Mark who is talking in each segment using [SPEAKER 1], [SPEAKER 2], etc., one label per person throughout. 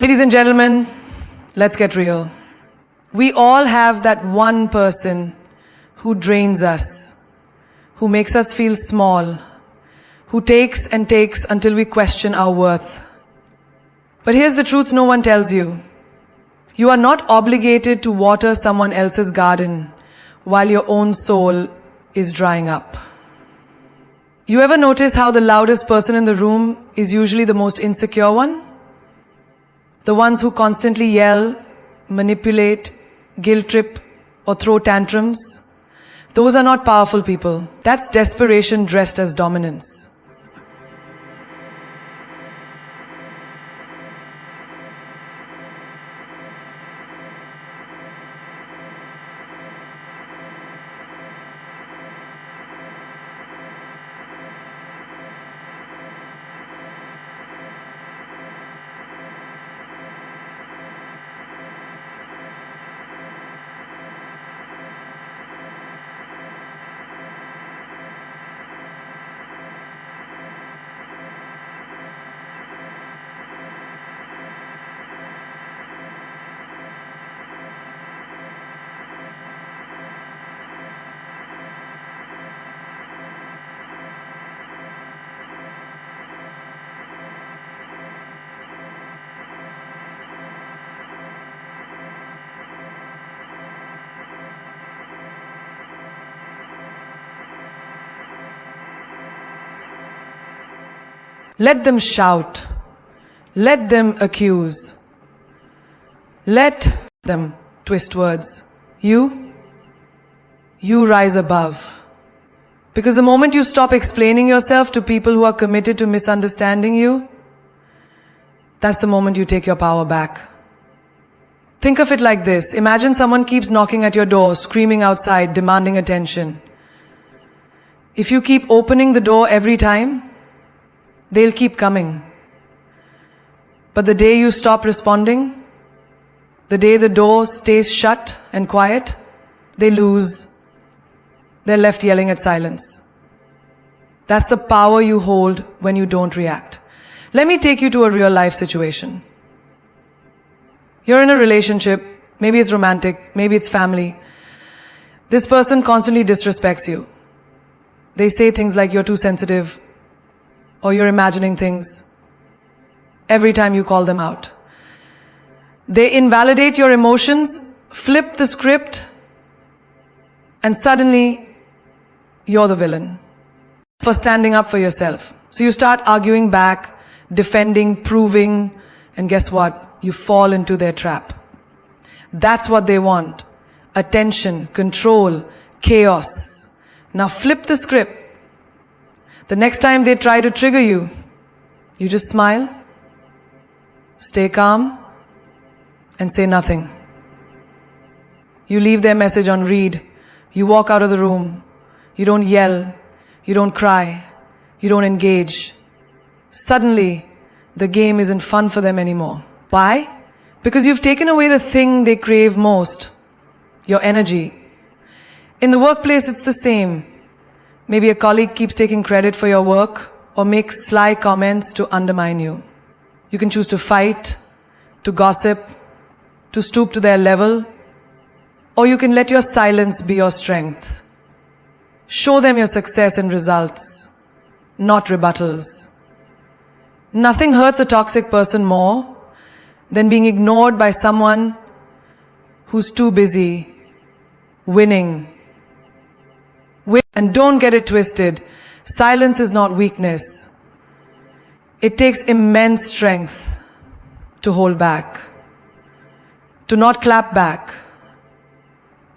[SPEAKER 1] Ladies and gentlemen, let's get real. We all have that one person who drains us, who makes us feel small, who takes and takes until we question our worth. But here's the truth no one tells you. You are not obligated to water someone else's garden while your own soul is drying up. You ever notice how the loudest person in the room is usually the most insecure one? The ones who constantly yell, manipulate, guilt trip, or throw tantrums? Those are not powerful people. That's desperation dressed as dominance. Let them shout. Let them accuse. Let them twist words. You rise above. Because the moment you stop explaining yourself to people who are committed to misunderstanding you, that's the moment you take your power back. Think of it like this. Imagine someone keeps knocking at your door, screaming outside, demanding attention. If you keep opening the door every time, they'll keep coming. But the day you stop responding, the day the door stays shut and quiet, they lose. They're left yelling at silence. That's the power you hold when you don't react. Let me take you to a real life situation. You're in a relationship, maybe it's romantic, maybe it's family. This person constantly disrespects you. They say things like you're too sensitive, or you're imagining things every time you call them out. They invalidate your emotions, flip the script, and suddenly you're the villain for standing up for yourself. So you start arguing back, defending, proving, and guess what? You fall into their trap. That's what they want. Attention, control, chaos. Now flip the script. The next time they try to trigger you, you just smile, stay calm, and say nothing. You leave their message on read. You walk out of the room. You don't yell. You don't cry. You don't engage. Suddenly, the game isn't fun for them anymore. Why? Because you've taken away the thing they crave most, your energy. In the workplace, it's the same. Maybe a colleague keeps taking credit for your work or makes sly comments to undermine you. You can choose to fight, to gossip, to stoop to their level, or you can let your silence be your strength. Show them your success and results, not rebuttals. Nothing hurts a toxic person more than being ignored by someone who's too busy winning. And don't get it twisted. Silence is not weakness. It takes immense strength to hold back, to not clap back,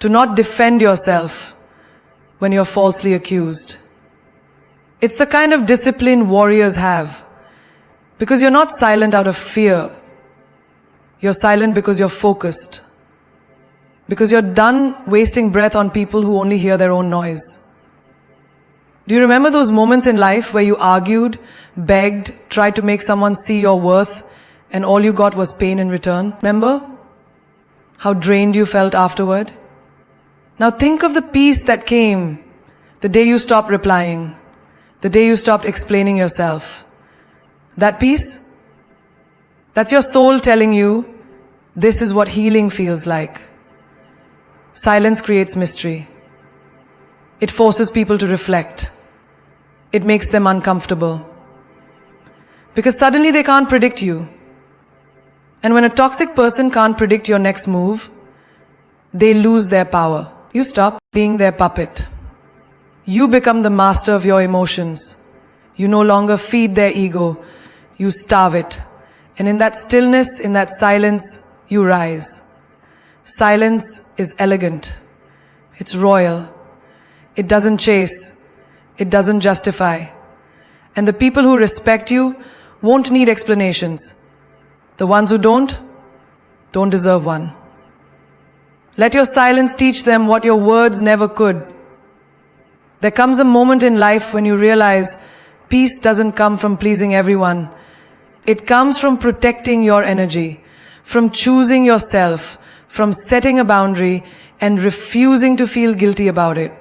[SPEAKER 1] to not defend yourself when you're falsely accused. It's the kind of discipline warriors have, because you're not silent out of fear. You're silent because you're focused, because you're done wasting breath on people who only hear their own noise. Do you remember those moments in life where you argued, begged, tried to make someone see your worth, and all you got was pain in return? Remember how drained you felt afterward? Now think of the peace that came the day you stopped replying, the day you stopped explaining yourself. That peace, That's your soul telling you, this is what healing feels like. Silence creates mystery. It forces people to reflect. It makes them uncomfortable. Because suddenly they can't predict you. And when a toxic person can't predict your next move, they lose their power. You stop being their puppet. You become the master of your emotions. You no longer feed their ego. You starve it. And in that stillness, in that silence, you rise. Silence is elegant. It's royal. It doesn't chase. It doesn't justify. And the people who respect you won't need explanations. The ones who don't deserve one. Let your silence teach them what your words never could. There comes a moment in life when you realize peace doesn't come from pleasing everyone. It comes from protecting your energy, from choosing yourself, from setting a boundary and refusing to feel guilty about it.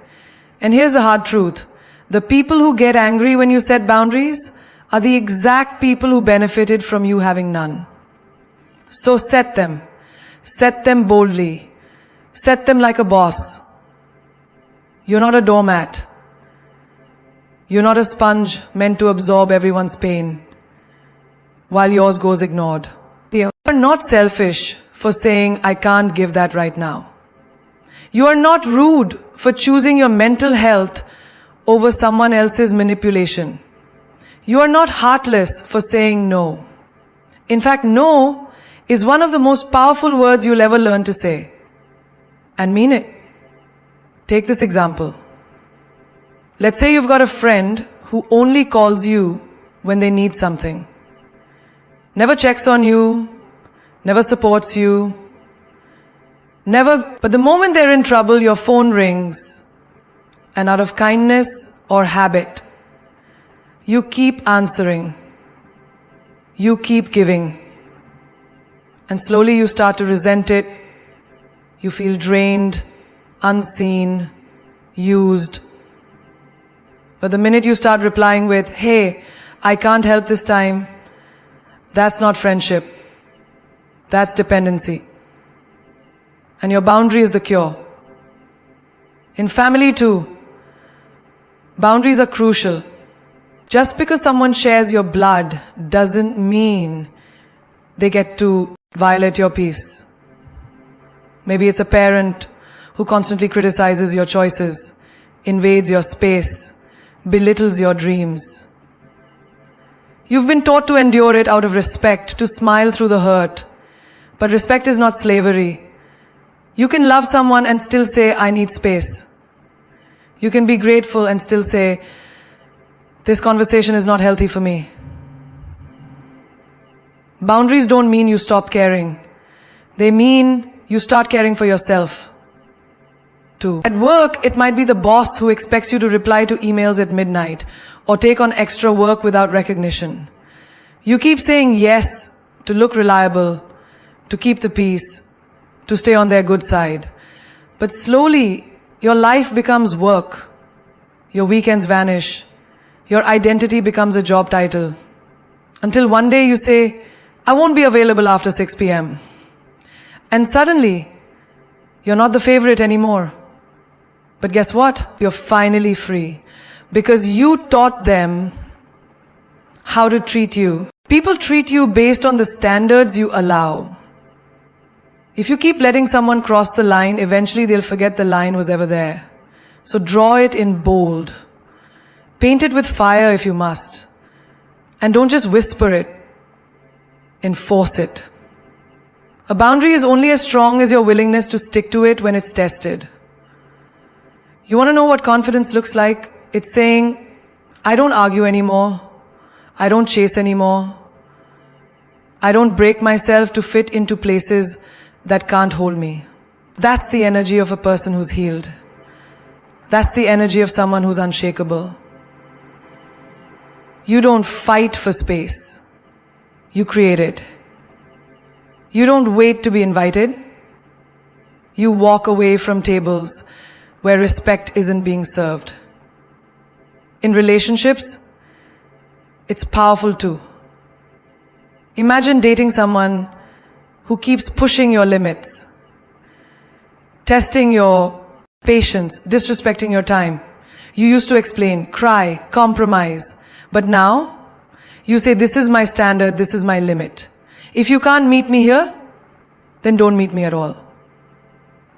[SPEAKER 1] And here's the hard truth. The people who get angry when you set boundaries are the exact people who benefited from you having none. So set them. Set them boldly. Set them like a boss. You're not a doormat. You're not a sponge meant to absorb everyone's pain while yours goes ignored. You are not selfish for saying, I can't give that right now. You are not rude for choosing your mental health over someone else's manipulation. You are not heartless for saying no. In fact, no is one of the most powerful words you'll ever learn to say. And mean it. Take this example. Let's say you've got a friend who only calls you when they need something. Never checks on you, never supports you, but the moment they're in trouble, your phone rings, and out of kindness or habit, you keep answering, you keep giving, and slowly you start to resent it, you feel drained, unseen, used. But the minute you start replying with, hey, I can't help this time, that's not friendship. That's dependency. And your boundary is the cure. In family too, boundaries are crucial. Just because someone shares your blood doesn't mean they get to violate your peace. Maybe it's a parent who constantly criticizes your choices, invades your space, belittles your dreams. You've been taught to endure it out of respect, to smile through the hurt. But respect is not slavery. You can love someone and still say, I need space. You can be grateful and still say, this conversation is not healthy for me. Boundaries don't mean you stop caring. They mean you start caring for yourself too. At work, it might be the boss who expects you to reply to emails at midnight or take on extra work without recognition. You keep saying yes to look reliable, to keep the peace, to stay on their good side. But slowly, your life becomes work. Your weekends vanish. Your identity becomes a job title. Until one day you say, I won't be available after 6 p.m. And suddenly, you're not the favorite anymore. But guess what? You're finally free. Because you taught them how to treat you. People treat you based on the standards you allow. If you keep letting someone cross the line, eventually they'll forget the line was ever there. So draw it in bold. Paint it with fire if you must. And don't just whisper it. Enforce it. A boundary is only as strong as your willingness to stick to it when it's tested. You want to know what confidence looks like? It's saying, I don't argue anymore. I don't chase anymore. I don't break myself to fit into places that can't hold me. That's the energy of a person who's healed. That's the energy of someone who's unshakable. You don't fight for space. You create it. You don't wait to be invited. You walk away from tables where respect isn't being served. In relationships, it's powerful too. Imagine dating someone who keeps pushing your limits, testing your patience, disrespecting your time. You used to explain, cry, compromise. But now, you say, this is my standard, this is my limit. If you can't meet me here, then don't meet me at all.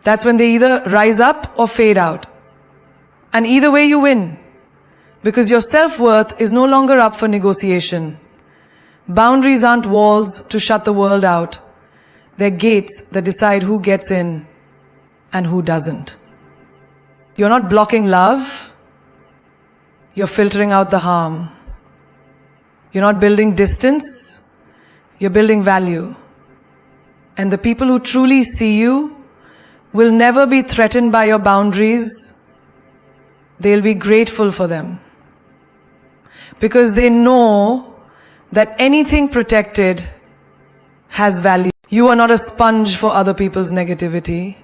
[SPEAKER 1] That's when they either rise up or fade out. And either way you win. Because your self-worth is no longer up for negotiation. Boundaries aren't walls to shut the world out. They're gates that decide who gets in and who doesn't. You're not blocking love. You're filtering out the harm. You're not building distance. You're building value. And the people who truly see you will never be threatened by your boundaries. They'll be grateful for them. Because they know that anything protected has value. You are not a sponge for other people's negativity.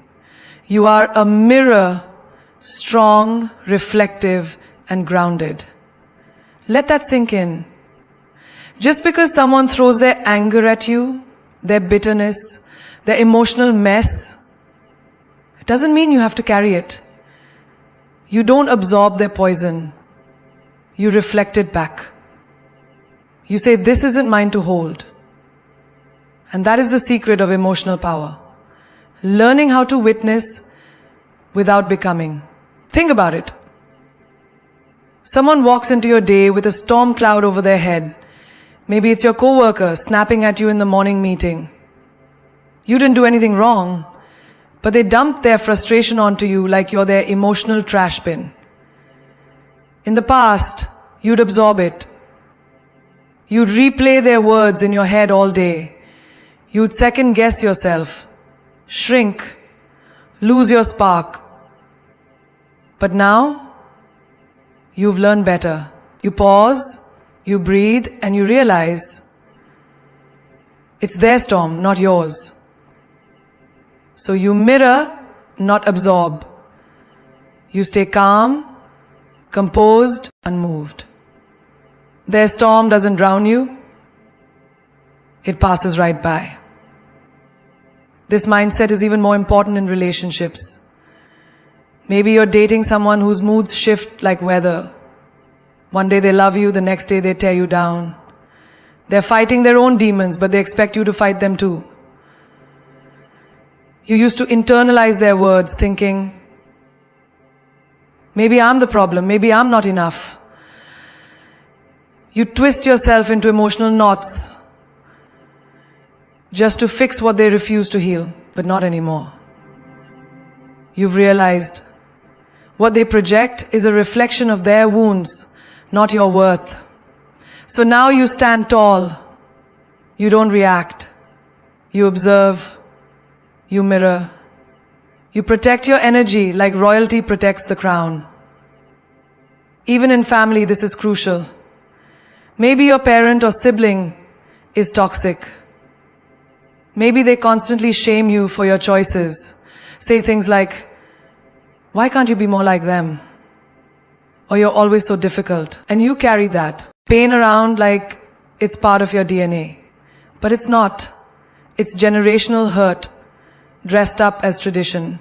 [SPEAKER 1] You are a mirror, strong, reflective, and grounded. Let that sink in. Just because someone throws their anger at you, their bitterness, their emotional mess, it doesn't mean you have to carry it. You don't absorb their poison. You reflect it back. You say, this isn't mine to hold. And that is the secret of emotional power. Learning how to witness without becoming. Think about it. Someone walks into your day with a storm cloud over their head. Maybe it's your coworker snapping at you in the morning meeting. You didn't do anything wrong, but they dumped their frustration onto you like you're their emotional trash bin. In the past, you'd absorb it. You'd replay their words in your head all day. You'd second guess yourself, shrink, lose your spark. But now, you've learned better. You pause, you breathe, and you realize it's their storm, not yours. So you mirror, not absorb. You stay calm, composed, unmoved. Their storm doesn't drown you. It passes right by. This mindset is even more important in relationships. Maybe you're dating someone whose moods shift like weather. One day they love you, the next day they tear you down. They're fighting their own demons, but they expect you to fight them too. You used to internalize their words, thinking, maybe I'm the problem, maybe I'm not enough. You twist yourself into emotional knots just to fix what they refuse to heal, but not anymore. You've realized what they project is a reflection of their wounds, not your worth. So now you stand tall. You don't react. You observe. You mirror. You protect your energy like royalty protects the crown. Even in family, this is crucial. Maybe your parent or sibling is toxic. Maybe they constantly shame you for your choices. Say things like, why can't you be more like them? Or you're always so difficult. And you carry that pain around like it's part of your DNA. But it's not. It's generational hurt dressed up as tradition.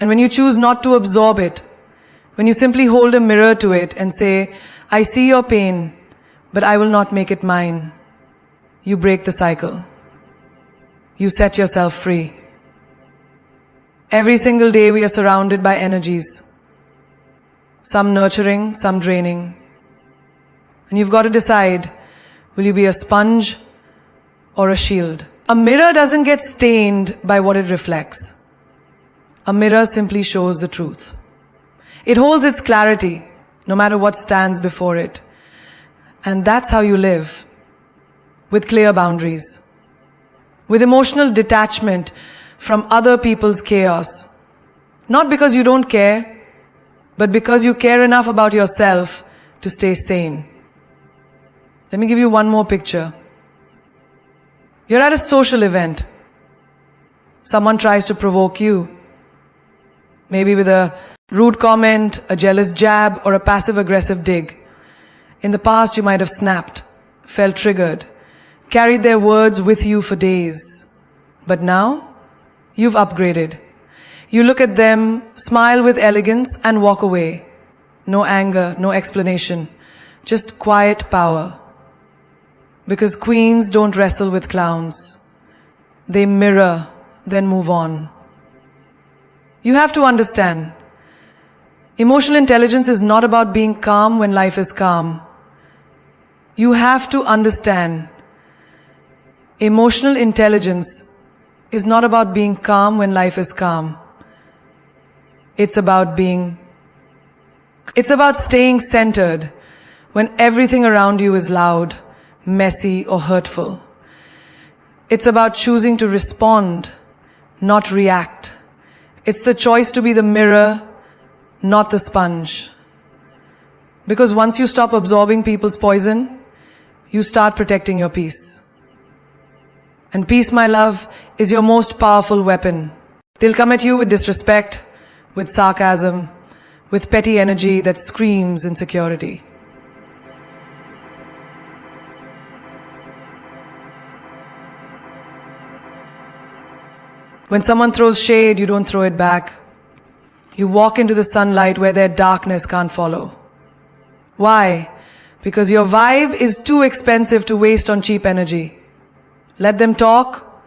[SPEAKER 1] And when you choose not to absorb it, when you simply hold a mirror to it and say, I see your pain, but I will not make it mine, you break the cycle. You set yourself free. Every single day we are surrounded by energies. Some nurturing, some draining. And you've got to decide, will you be a sponge or a shield? A mirror doesn't get stained by what it reflects. A mirror simply shows the truth. It holds its clarity, no matter what stands before it. And that's how you live, with clear boundaries, with emotional detachment from other people's chaos. Not because you don't care, but because you care enough about yourself to stay sane. Let me give you one more picture. You're at a social event. Someone tries to provoke you. Maybe with a rude comment, a jealous jab, or a passive-aggressive dig. In the past, you might have snapped, felt triggered. carried their words with you for days. But now, you've upgraded. You look at them, smile with elegance, and walk away. No anger, no explanation, just quiet power. Because queens don't wrestle with clowns. They mirror, then move on. You have to understand, emotional intelligence is not about being calm when life is calm. You have to understand, emotional intelligence is not about being calm when life is calm. It's about staying centered when everything around you is loud, messy, or hurtful. It's about choosing to respond, not react. It's the choice to be the mirror, not the sponge. Because once you stop absorbing people's poison, you start protecting your peace. And peace, my love, is your most powerful weapon. They'll come at you with disrespect, with sarcasm, with petty energy that screams insecurity. When someone throws shade, you don't throw it back. You walk into the sunlight where their darkness can't follow. Why? Because your vibe is too expensive to waste on cheap energy. Let them talk,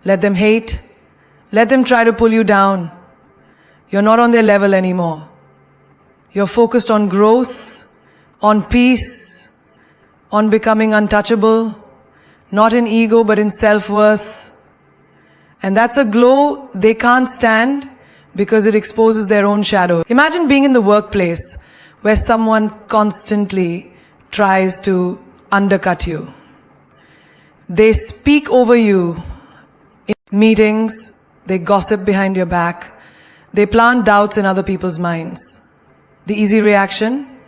[SPEAKER 1] let them hate, let them try to pull you down. You're not on their level anymore. You're focused on growth, on peace, on becoming untouchable, not in ego but in self-worth. And that's a glow they can't stand because it exposes their own shadow. Imagine being in the workplace where someone constantly tries to undercut you. They speak over you in meetings, they gossip behind your back, they plant doubts in other people's minds. The easy reaction?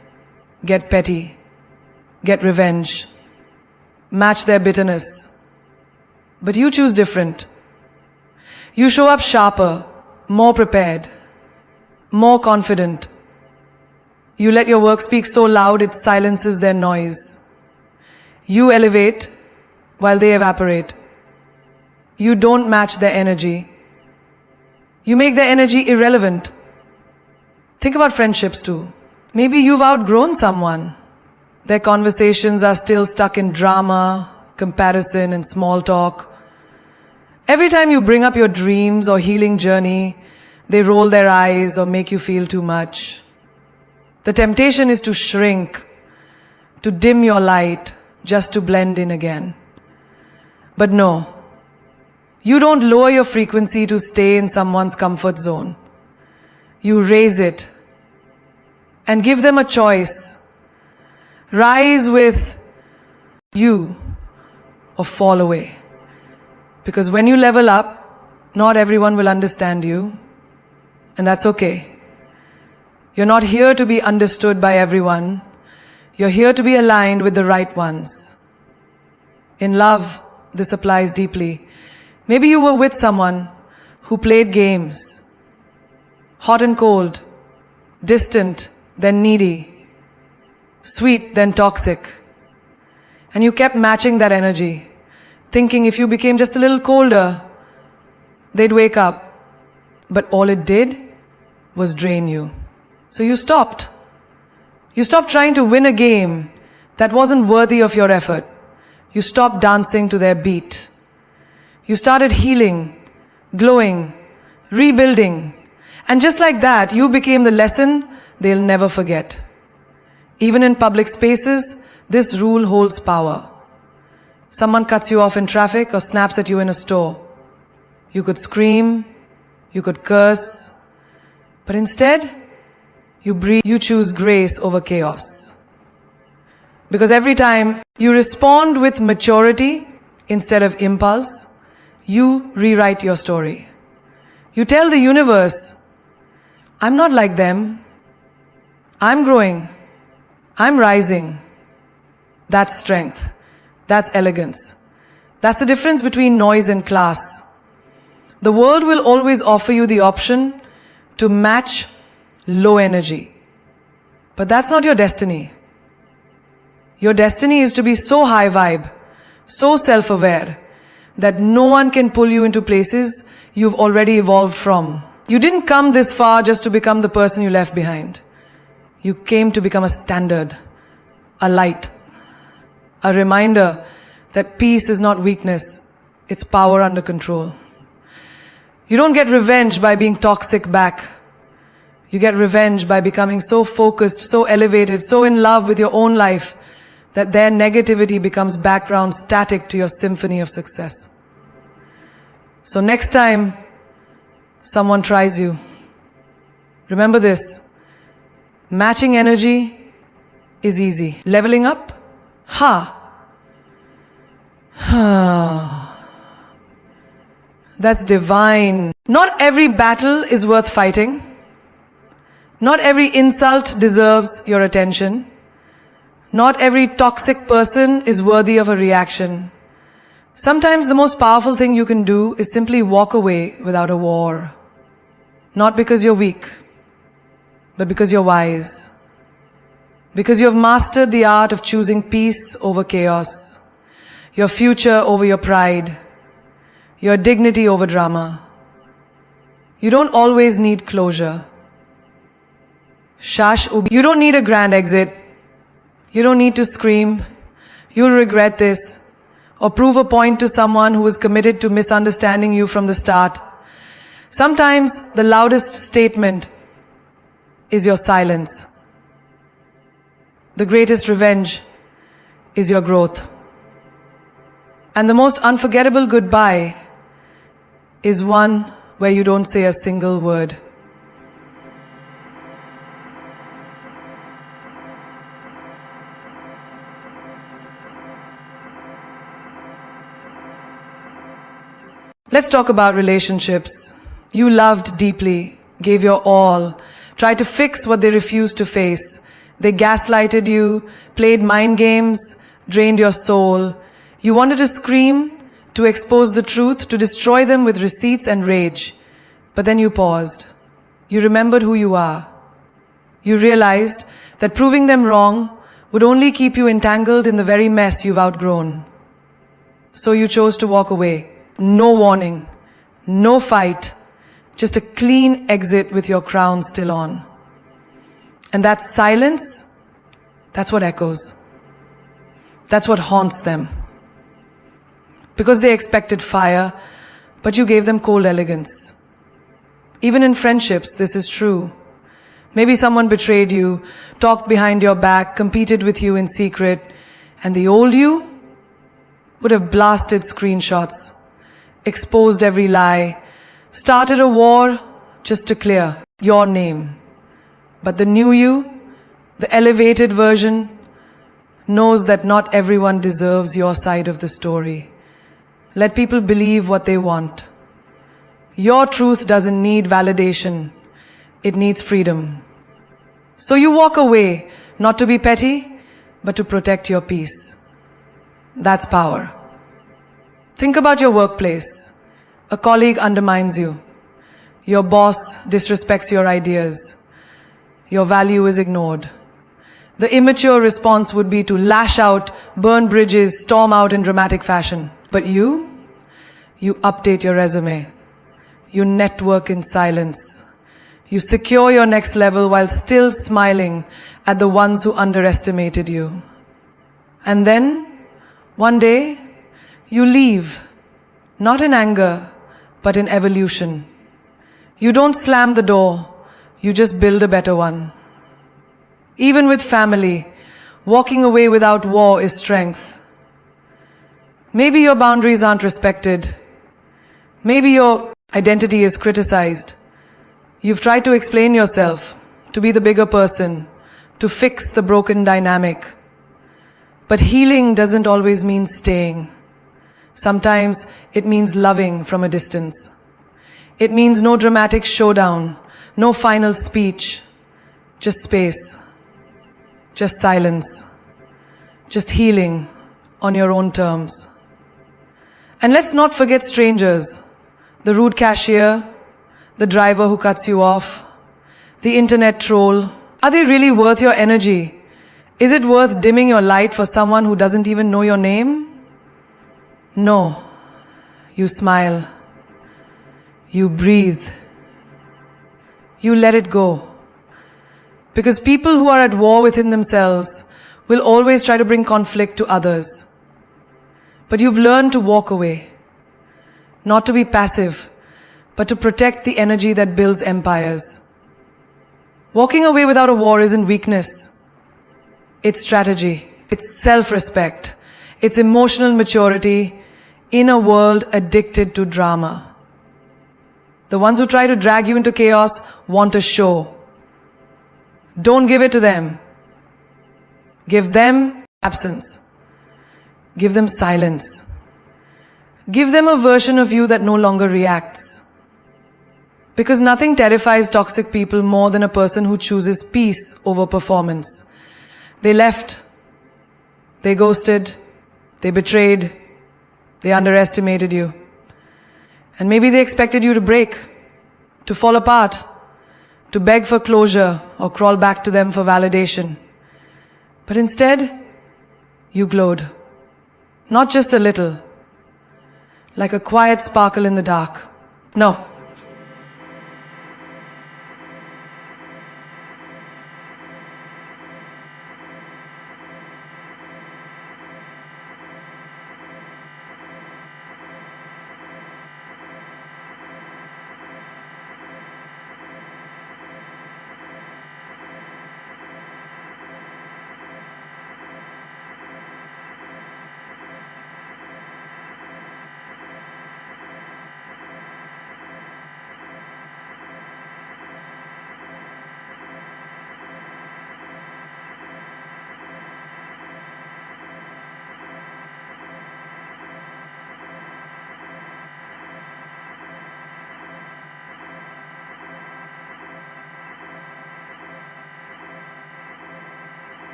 [SPEAKER 1] Get petty, get revenge, match their bitterness. But you choose different. You show up sharper, more prepared, more confident. You let your work speak so loud it silences their noise. You elevate while they evaporate. You don't match their energy. You make their energy irrelevant. Think about friendships too. Maybe you've outgrown someone. Their conversations are still stuck in drama, comparison, and small talk. Every time you bring up your dreams or healing journey, they roll their eyes or make you feel too much. The temptation is to shrink, to dim your light, just to blend in again. But no, you don't lower your frequency to stay in someone's comfort zone. You raise it and give them a choice. Rise with you or fall away. Because when you level up, not everyone will understand you, and that's okay. You're not here to be understood by everyone. You're here to be aligned with the right ones. In love, this applies deeply. Maybe you were with someone who played games, hot and cold, distant, then needy, sweet, then toxic. And you kept matching that energy, thinking if you became just a little colder, they'd wake up. But all it did was drain you. So you stopped. You stopped trying to win a game that wasn't worthy of your effort. You stopped dancing to their beat. You started healing, glowing, rebuilding. And just like that, you became the lesson they'll never forget. Even in public spaces, this rule holds power. Someone cuts you off in traffic or snaps at you in a store. You could scream, you could curse, but instead, you breathe, you choose grace over chaos. Because every time you respond with maturity instead of impulse, you rewrite your story. You tell the universe, I'm not like them. I'm growing. I'm rising. That's strength. That's elegance. That's the difference between noise and class. The world will always offer you the option to match low energy. But that's not your destiny. Your destiny is to be so high vibe, so self-aware, that no one can pull you into places you've already evolved from. You didn't come this far just to become the person you left behind. You came to become a standard, a light, a reminder that peace is not weakness, it's power under control. You don't get revenge by being toxic back. You get revenge by becoming so focused, so elevated, so in love with your own life that their negativity becomes background static to your symphony of success. So next time someone tries you, remember this: matching energy is easy. Leveling up? That's divine. Not every battle is worth fighting. Not every insult deserves your attention. Not every toxic person is worthy of a reaction. Sometimes the most powerful thing you can do is simply walk away without a war. Not because you're weak, but because you're wise. Because you have mastered the art of choosing peace over chaos, your future over your pride, your dignity over drama. You don't always need closure. You don't need a grand exit. You don't need to scream, "You'll regret this," or prove a point to someone who was committed to misunderstanding you from the start. Sometimes the loudest statement is your silence. The greatest revenge is your growth. And the most unforgettable goodbye is one where you don't say a single word. Let's talk about relationships. You loved deeply, gave your all, tried to fix what they refused to face. They gaslighted you, played mind games, drained your soul. You wanted to scream, to expose the truth, to destroy them with receipts and rage. But then you paused. You remembered who you are. You realized that proving them wrong would only keep you entangled in the very mess you've outgrown. So you chose to walk away. No warning, no fight, just a clean exit with your crown still on. And that silence, that's what echoes. That's what haunts them. Because they expected fire, but you gave them cold elegance. Even in friendships, this is true. Maybe someone betrayed you, talked behind your back, competed with you in secret, and the old you would have blasted screenshots, exposed every lie, started a war just to clear your name. But the new you, the elevated version, knows that not everyone deserves your side of the story. Let people believe what they want. Your truth doesn't need validation. It needs freedom. So you walk away, not to be petty, but to protect your peace. That's power. Think about your workplace. A colleague undermines you. Your boss disrespects your ideas. Your value is ignored. The immature response would be to lash out, burn bridges, storm out in dramatic fashion. But you update your resume. You network in silence. You secure your next level while still smiling at the ones who underestimated you. And then, one day, you leave, not in anger, but in evolution. You don't slam the door, you just build a better one. Even with family, walking away without war is strength. Maybe your boundaries aren't respected. Maybe your identity is criticized. You've tried to explain yourself, to be the bigger person, to fix the broken dynamic. But healing doesn't always mean staying. Sometimes it means loving from a distance. It means no dramatic showdown, no final speech, just space, just silence, just healing on your own terms. And let's not forget strangers, the rude cashier, the driver who cuts you off, the internet troll. Are they really worth your energy? Is it worth dimming your light for someone who doesn't even know your name? No, you smile. You breathe. You let it go. Because people who are at war within themselves will always try to bring conflict to others. But you've learned to walk away. Not to be passive, but to protect the energy that builds empires. Walking away without a war isn't weakness. It's strategy. It's self-respect. It's emotional maturity in a world addicted to drama. The ones who try to drag you into chaos want a show. Don't give it to them. Give them absence. Give them silence. Give them a version of you that no longer reacts. Because nothing terrifies toxic people more than a person who chooses peace over performance. They left. They ghosted. They betrayed. They underestimated you. And maybe they expected you to break, to fall apart, to beg for closure or crawl back to them for validation. But instead, you glowed. Not just a little, like a quiet sparkle in the dark. No.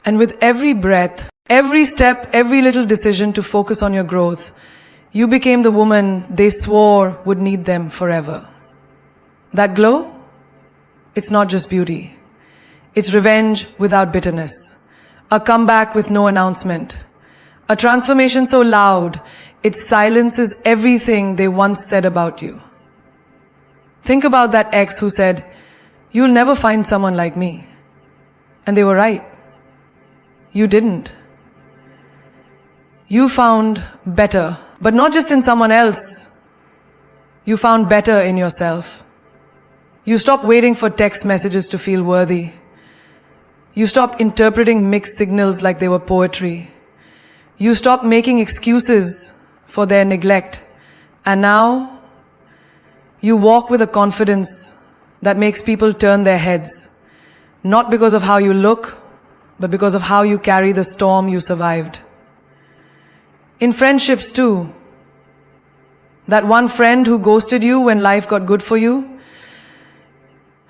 [SPEAKER 1] And with every breath, every step, every little decision to focus on your growth, you became the woman they swore would need them forever. That glow? It's not just beauty. It's revenge without bitterness. A comeback with no announcement. A transformation so loud, it silences everything they once said about you. Think about that ex who said, "You'll never find someone like me." And they were right. You didn't. You found better, but not just in someone else. You found better in yourself. You stopped waiting for text messages to feel worthy. You stopped interpreting mixed signals like they were poetry. You stopped making excuses for their neglect. And now, you walk with a confidence that makes people turn their heads, not because of how you look, but because of how you carry the storm you survived. In friendships too, that one friend who ghosted you when life got good for you,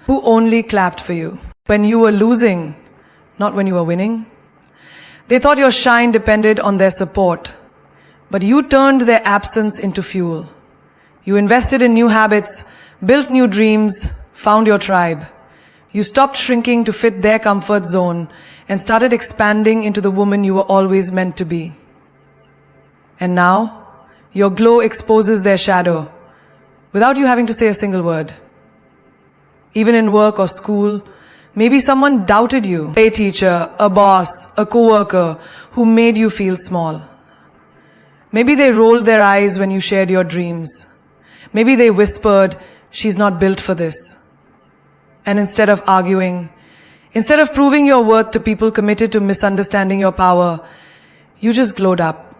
[SPEAKER 1] who only clapped for you when you were losing, not when you were winning. They thought your shine depended on their support, but you turned their absence into fuel. You invested in new habits, built new dreams, found your tribe. You stopped shrinking to fit their comfort zone and started expanding into the woman you were always meant to be. And now, your glow exposes their shadow without you having to say a single word. Even in work or school, maybe someone doubted you. A teacher, a boss, a coworker who made you feel small. Maybe they rolled their eyes when you shared your dreams. Maybe they whispered, "She's not built for this." And instead of arguing, instead of proving your worth to people committed to misunderstanding your power, you just glowed up.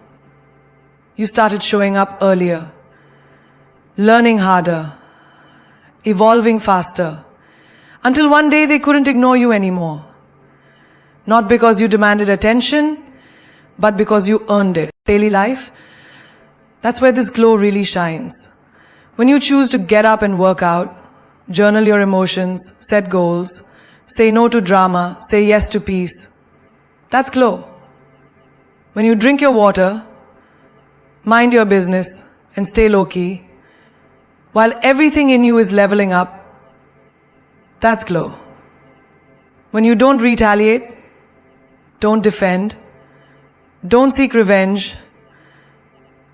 [SPEAKER 1] You started showing up earlier, learning harder, evolving faster, until one day they couldn't ignore you anymore. Not because you demanded attention, but because you earned it. Daily life, that's where this glow really shines. When you choose to get up and work out, journal your emotions, set goals, say no to drama, say yes to peace, that's glow. When you drink your water, mind your business, and stay low-key, while everything in you is leveling up, that's glow. When you don't retaliate, don't defend, don't seek revenge,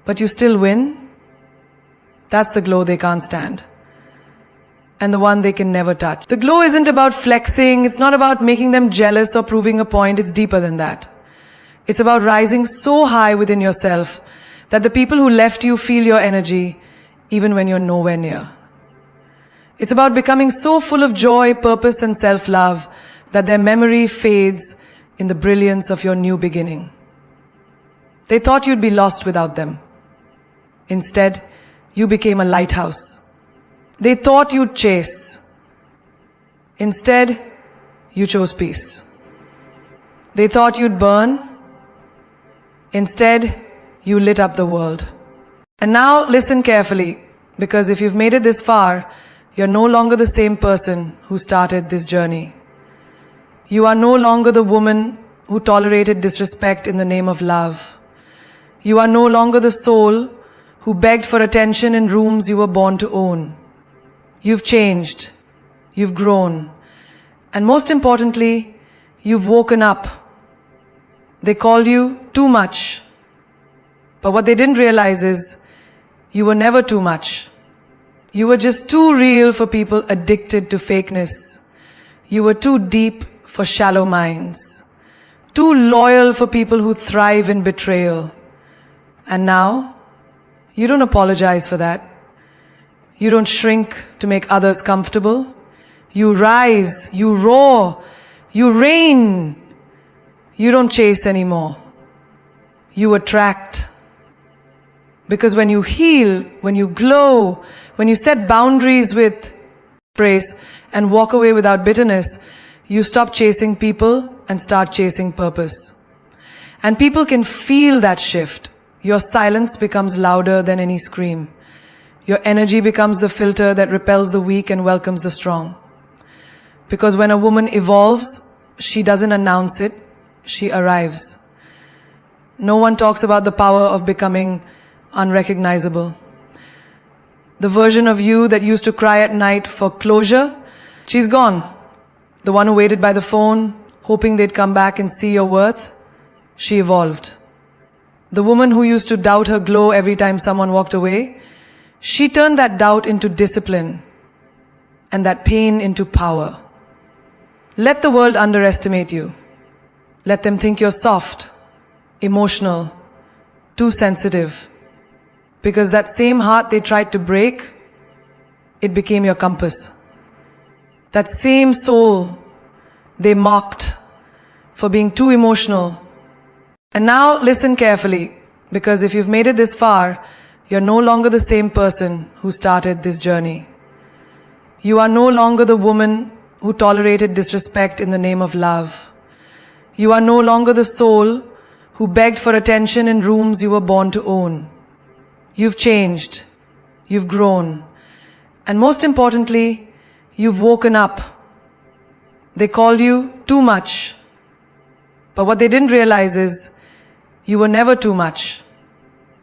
[SPEAKER 1] but you still win, that's the glow they can't stand. And the one they can never touch. The glow isn't about flexing, it's not about making them jealous or proving a point, it's deeper than that. It's about rising so high within yourself that the people who left you feel your energy even when you're nowhere near. It's about becoming so full of joy, purpose and self-love that their memory fades in the brilliance of your new beginning. They thought you'd be lost without them. Instead, you became a lighthouse. They thought you'd chase. Instead, you chose peace. They thought you'd burn. Instead, you lit up the world. And now listen carefully, because if you've made it this far, you're no longer the same person who started this journey. You are no longer the woman who tolerated disrespect in the name of love. You are no longer the soul who begged for attention in rooms you were born to own. You've changed. You've grown. And most importantly, you've woken up. They called you too much. But what they didn't realize is you were never too much. You were just too real for people addicted to fakeness. You were too deep for shallow minds. Too loyal for people who thrive in betrayal. And now, you don't apologize for that. You don't shrink to make others comfortable. You rise, you roar, you reign. You don't chase anymore. You attract. Because when you heal, when you glow, when you set boundaries with praise and walk away without bitterness, you stop chasing people and start chasing purpose. And people can feel that shift. Your silence becomes louder than any scream. Your energy becomes the filter that repels the weak and welcomes the strong. Because when a woman evolves, she doesn't announce it, she arrives. No one talks about the power of becoming unrecognizable. The version of you that used to cry at night for closure, she's gone. The one who waited by the phone, hoping they'd come back and see your worth, she evolved. The woman who used to doubt her glow every time someone walked away, she turned that doubt into discipline and that pain into power. Let the world underestimate you. Let them think you're soft, emotional, too sensitive. Because that same heart they tried to break, it became your compass. That same soul they mocked for being too emotional. And now listen carefully, because if you've made it this far, you're no longer the same person who started this journey. You are no longer the woman who tolerated disrespect in the name of love. You are no longer the soul who begged for attention in rooms you were born to own. You've changed. You've grown. And most importantly, you've woken up. They called you too much. But what they didn't realize is you were never too much.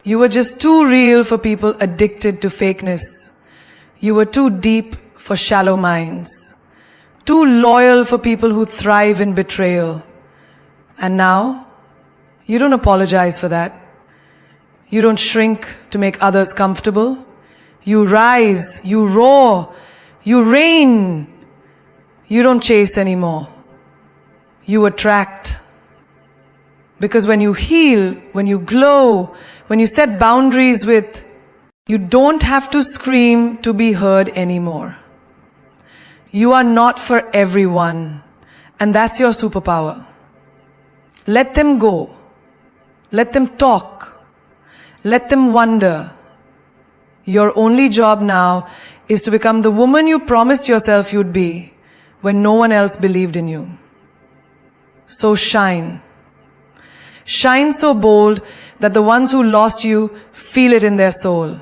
[SPEAKER 1] You were just too real for people addicted to fakeness. You were too deep for shallow minds. Too loyal for people who thrive in betrayal. And now, you don't apologize for that. You don't shrink to make others comfortable. You rise, you roar, you reign. You don't chase anymore. You attract. Because when you heal, when you glow, when you set boundaries with, you don't have to scream to be heard anymore. You are not for everyone, and that's your superpower. Let them go. Let them talk. Let them wonder. Your only job now is to become the woman you promised yourself you'd be when no one else believed in you. So shine. Shine so bold that the ones who lost you feel it in their soul.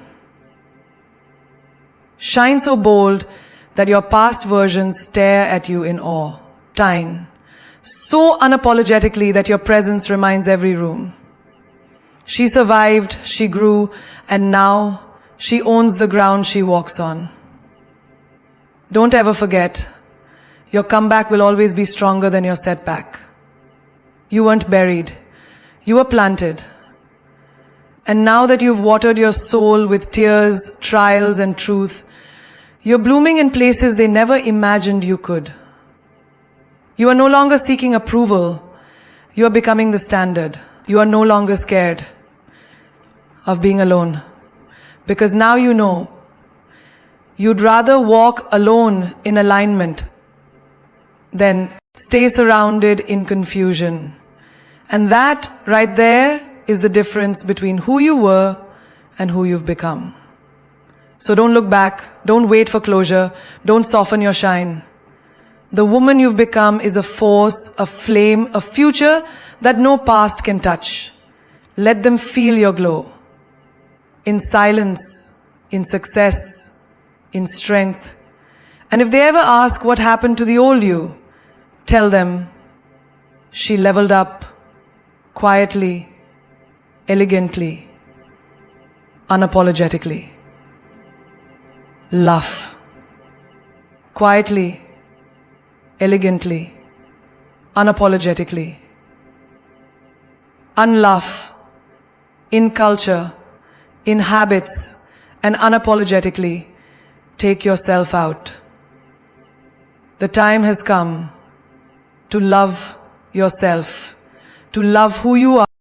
[SPEAKER 1] Shine so bold that your past versions stare at you in awe. Shine so unapologetically that your presence reminds every room. She survived, she grew, and now She owns the ground she walks on. Don't ever forget, your comeback will always be stronger than your setback. You weren't buried. You were planted. And now that you've watered your soul with tears, trials, and truth, you're blooming in places they never imagined you could. You are no longer seeking approval. You are becoming the standard. You are no longer scared of being alone. Because now you know you'd rather walk alone in alignment than stay surrounded in confusion. And that right there is the difference between who you were and who you've become. So don't look back, don't wait for closure, don't soften your shine. The woman you've become is a force, a flame, a future that no past can touch. Let them feel your glow. In silence, in success, in strength. And if they ever ask what happened to the old you, tell them she leveled up quietly, elegantly, unapologetically. Laugh. Quietly, elegantly, unapologetically. Unlaugh. In culture, in habits, and unapologetically take yourself out. The time has come to love yourself, to love who you are.